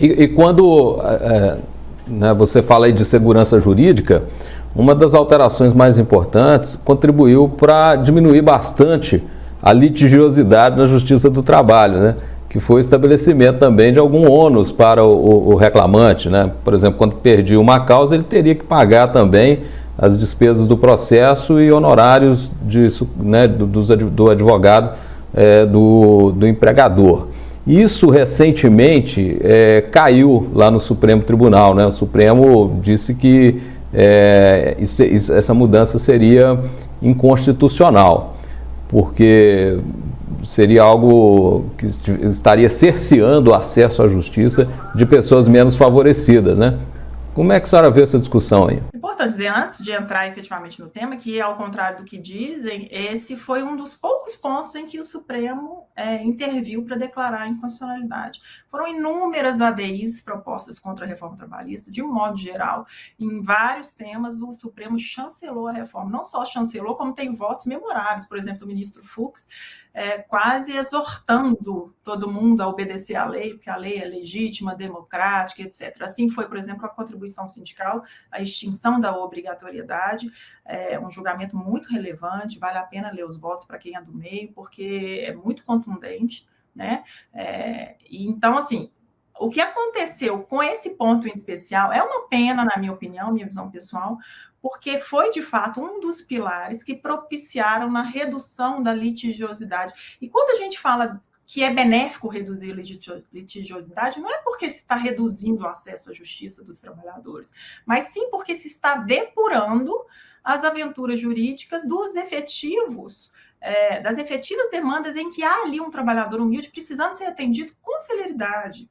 E quando né, você fala aí de segurança jurídica, uma das alterações mais importantes contribuiu para diminuir bastante a litigiosidade na Justiça do Trabalho, né? Que foi o estabelecimento também de algum ônus para o reclamante, né? Por exemplo, quando perdia uma causa, ele teria que pagar também as despesas do processo e honorários disso, né, do advogado, do empregador. Isso recentemente caiu lá no Supremo Tribunal, né? O Supremo disse que essa mudança seria inconstitucional, porque seria algo que estaria cerceando o acesso à justiça de pessoas menos favorecidas, né? Como é que a senhora vê essa discussão aí? Importante dizer, antes de entrar efetivamente no tema, que ao contrário do que dizem, esse foi um dos poucos pontos em que o Supremo interviu para declarar a inconstitucionalidade. Foram inúmeras ADIs propostas contra a reforma trabalhista, de um modo geral, em vários temas o Supremo chancelou a reforma. Não só chancelou, como tem votos memoráveis, por exemplo, do ministro Fux, quase exortando todo mundo a obedecer à lei, porque a lei é legítima, democrática, etc. Assim foi, por exemplo, a contribuição sindical, a extinção da obrigatoriedade, um julgamento muito relevante, vale a pena ler os votos para quem é do meio, porque é muito contundente, né? Então, assim, o que aconteceu com esse ponto em especial é uma pena, na minha opinião, minha visão pessoal, porque foi, de fato, um dos pilares que propiciaram na redução da litigiosidade. E quando a gente fala que é benéfico reduzir litigiosidade, não é porque se está reduzindo o acesso à justiça dos trabalhadores, mas sim porque se está depurando as aventuras jurídicas dos efetivos, das efetivas demandas em que há ali um trabalhador humilde precisando ser atendido com celeridade,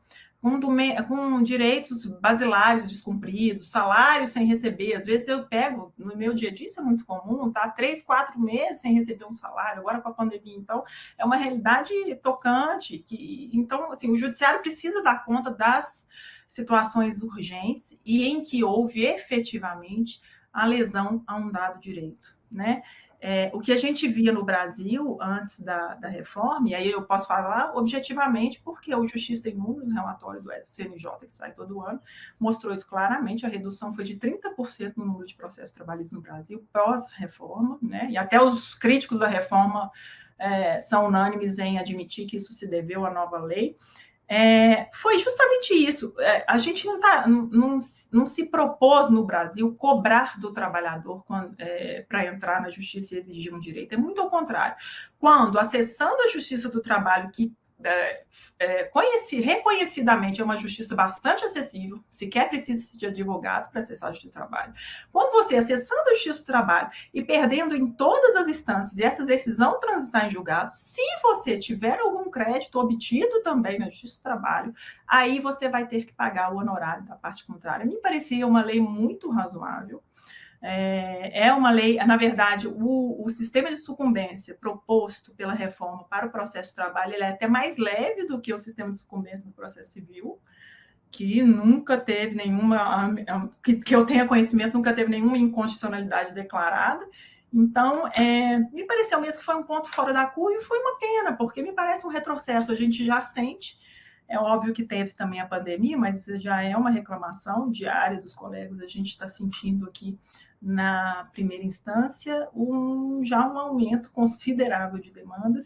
com direitos basilares descumpridos, salários sem receber. Às vezes eu pego, no meu dia a dia, isso é muito comum, tá? 3, 4 meses sem receber um salário, agora com a pandemia. Então, é uma realidade tocante. Então, assim, o judiciário precisa dar conta das situações urgentes e em que houve efetivamente a lesão a um dado direito, né? O que a gente via no Brasil antes da reforma, e aí eu posso falar objetivamente, porque o Justiça em Números, relatório do CNJ, que sai todo ano, mostrou isso claramente. A redução foi de 30% no número de processos trabalhistas no Brasil, pós-reforma, né? E até os críticos da reforma são unânimes em admitir que isso se deveu à nova lei. Foi justamente isso. A gente não se propôs no Brasil cobrar do trabalhador para entrar na justiça e exigir um direito. É muito ao contrário. Quando, acessando a Justiça do Trabalho, que reconhecidamente é uma justiça bastante acessível, sequer precisa de advogado para acessar a Justiça do Trabalho. Quando você, acessando a Justiça do Trabalho e perdendo em todas as instâncias e essa decisão transitar em julgado, se você tiver algum crédito obtido também na Justiça do Trabalho, aí você vai ter que pagar o honorário da parte contrária. Me parecia uma lei muito razoável. É uma lei, na verdade, o sistema de sucumbência proposto pela reforma para o processo de trabalho, ele é até mais leve do que o sistema de sucumbência no processo civil, que nunca teve nenhuma, que eu tenha conhecimento, nunca teve nenhuma inconstitucionalidade declarada. Então, me pareceu mesmo que foi um ponto fora da curva e foi uma pena, porque me parece um retrocesso. A gente já sente, é óbvio que teve também a pandemia, mas já é uma reclamação diária dos colegas, a gente está sentindo aqui na primeira instância já um aumento considerável de demandas.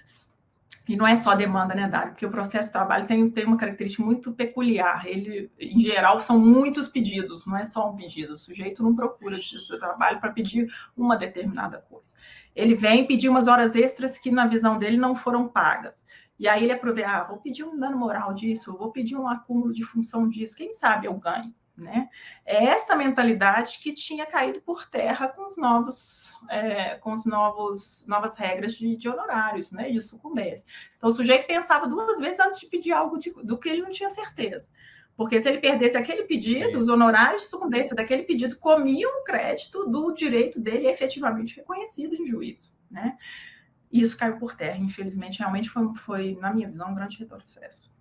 E não é só demanda, né, Dário? Porque o processo de trabalho tem uma característica muito peculiar. Ele, em geral, são muitos pedidos, não é só um pedido. O sujeito não procura justiça do trabalho para pedir uma determinada coisa. Ele vem pedir umas horas extras que, na visão dele, não foram pagas. E aí ele aproveita, vou pedir um dano moral disso, vou pedir um acúmulo de função disso, quem sabe eu ganho. Né? É essa mentalidade que tinha caído por terra com novas regras de honorários, né? De sucumbência. Então, o sujeito pensava 2 vezes antes de pedir algo do que ele não tinha certeza. Porque se ele perdesse aquele pedido, os honorários de sucumbência daquele pedido comiam o crédito do direito dele efetivamente reconhecido em juízo. Né? E isso caiu por terra, infelizmente, realmente foi, na minha visão, um grande retrocesso.